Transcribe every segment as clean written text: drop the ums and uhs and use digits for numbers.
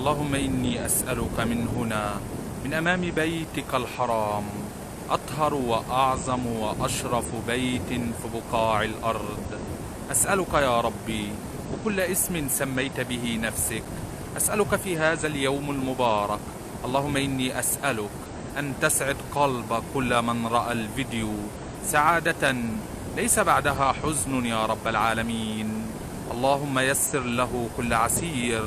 اللهم إني أسألك من هنا من أمام بيتك الحرام أطهر وأعظم وأشرف بيت في بقاع الأرض، أسألك يا ربي وكل اسم سميت به نفسك، أسألك في هذا اليوم المبارك. اللهم إني أسألك أن تسعد قلب كل من رأى الفيديو سعادة ليس بعدها حزن يا رب العالمين. اللهم يسر له كل عسير.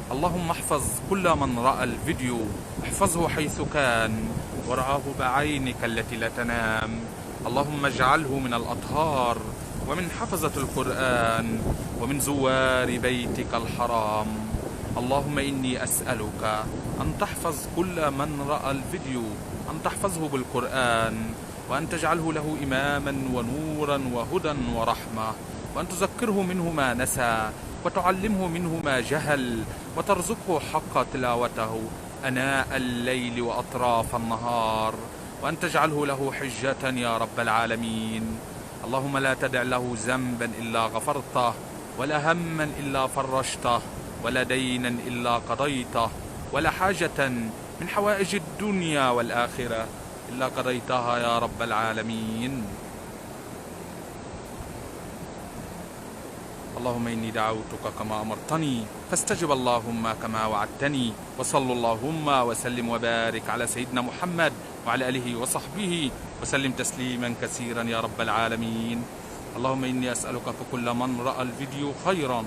اللهم احفظ كل من رأى الفيديو، احفظه حيث كان ورآه بعينك التي لا تنام. اللهم اجعله من الأطهار ومن حفظة القرآن ومن زوار بيتك الحرام. اللهم إني أسألك أن تحفظ كل من رأى الفيديو، أن تحفظه بالقرآن، وأن تجعله له إماما ونورا وهدى ورحمة، وأن تذكره منه ما نسى وتعلمه منه ما جهل، وترزقه حق تلاوته أناء الليل وأطراف النهار، وأن تجعله له حجة يا رب العالمين. اللهم لا تدع له ذنبا إلا غفرته، ولا هما إلا فرجته، ولا دينا إلا قضيته، ولا حاجة من حوائج الدنيا والآخرة إلا قضيتها يا رب العالمين. اللهم إني دعوتك كما أمرتني فاستجب اللهم كما وعدتني، وصلى اللهم وسلم وبارك على سيدنا محمد وعلى آله وصحبه وسلم تسليما كثيرا يا رب العالمين. اللهم إني أسألك في كل من رأى الفيديو خيرا